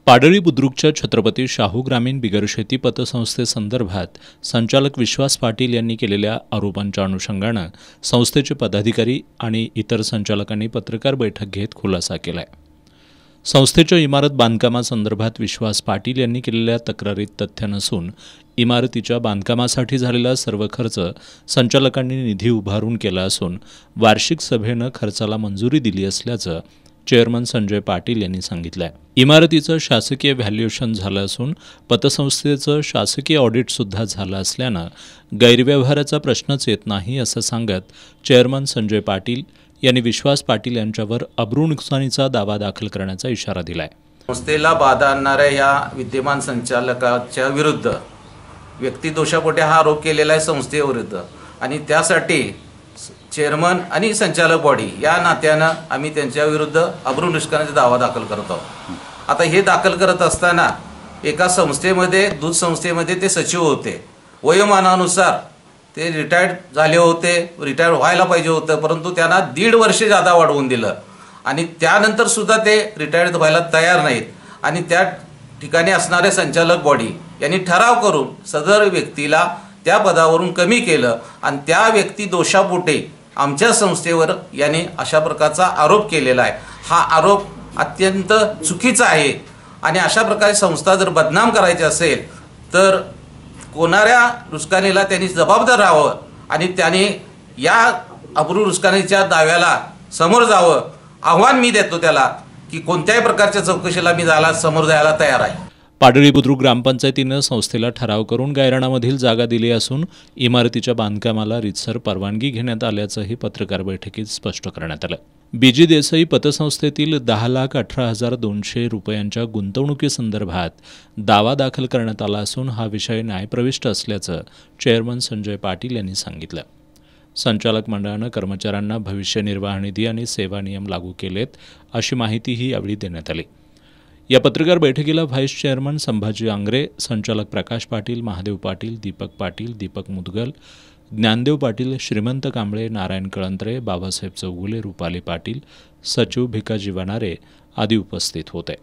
पाडळी बुद्रुकच्या छत्रपती शाहू ग्रामीण बिगर शेती पतसंस्थेसंदर्भात संचालक विश्वास पाटील यांनी केलेल्या आरोपांच्या अनुषंगानं संस्थेचे पदाधिकारी आणि इतर संचालकांनी पत्रकार बैठक घेत खुलासा केलाय। संस्थेच्या इमारत बांधकामासंदर्भात विश्वास पाटील यांनी केलेल्या तक्रारीत तथ्य नसून इमारतीच्या बांधकामासाठी झालेला सर्व खर्च संचालकांनी निधी उभारून केला असून वार्षिक सभेनं खर्चाला मंजुरी दिली असल्याचं चेअरमन संजय पाटील यांनी सांगितलं आहे। इमारतीचं शासकीय व्हॅल्युएशन झालं असून पतसंस्थेचं शासकीय ऑडिटसुद्धा झालं असल्यानं गैरव्यवहाराचा प्रश्नच येत नाही असं सांगत चेअरमन संजय पाटील यांनी विश्वास पाटील यांच्यावर अब्रू नुकसानीचा दावा दाखल करण्याचा इशारा दिलाय। संस्थेला बाधा आणणाऱ्या या विद्यमान संचालकाच्या विरुद्ध व्यक्तिदोषापोटी हा आरोप केलेला आहे संस्थेविरुद्ध, आणि त्यासाठी चेअरमन आणि संचालक बॉडी या नात्यानं आम्ही त्यांच्या विरुद्ध अब्रू नुकसानीचा दावा दाखल करत आहोत। आता हे दाखल करत असताना एका संस्थेमध्ये दूध संस्थेमध्ये ते सचिव होते, वयोमानानुसार ते रिटायर्ड झाले होते, रिटायर व्हायला पाहिजे होतं, परंतु त्यांना 1.5 वर्ष जादा वाढवून दिलं आणि त्यानंतर सुद्धा ते रिटायर्ड व्हायला तयार नाहीत। आणि त्या ठिकाणी असणारे संचालक बॉडी यांनी ठराव करून सदर व्यक्तीला त्या पदावरून कमी केलं आणि त्या व्यक्ती दोषापोटी आमच्या संस्थेवर यांनी अशा प्रकारचा आरोप केलेला आहे। हा आरोप अत्यंत चुकीचा आहे आणि अशा प्रकारे संस्था जर बदनाम करायची असेल तर कोणाऱ्या नुकसानीला त्यांनी जबाबदार राहावं आणि त्यांनी या अब्रू नुकसानीच्या दाव्याला समोर जावं। आव्हान मी देतो त्याला की कोणत्याही प्रकारच्या चौकशीला मी समोर जायला तयार आहे। पाडळी बुद्रुक ग्रामपंचायतीनं संस्थेला ठराव करून गायरानामधील जागा दिली असून इमारतीच्या बांधकामाला रीतसर परवानगी घेण्यात आल्याचंही पत्रकार बैठकीत स्पष्ट करण्यात आलं। बीजी देसाई पतसंस्थेतील 10,18,200 रुपयांच्या गुंतवणुकीसंदर्भात दावा दाखल करण्यात आला असून हा विषय न्यायप्रविष्ट असल्याचं चेअरमन संजय पाटील यांनी सांगितलं। संचालक मंडळानं कर्मचाऱ्यांना भविष्य निर्वाह निधी आणि सेवा नियम लागू केलेत अशी माहितीही यावेळी देण्यात आली। या पत्रकार बैठकीला व्हाईस चेअरमन संभाजी आंग्रे, संचालक प्रकाश पाटील, महादेव पाटील, दीपक पाटील, दीपक मुदगल, ज्ञानदेव पाटील, श्रीमंत कांबळे, नारायण कळंत्रे, बाबासाहेब चौगुले, रुपाली पाटील, सचिव भिकाजी वनारे आदी उपस्थित होते।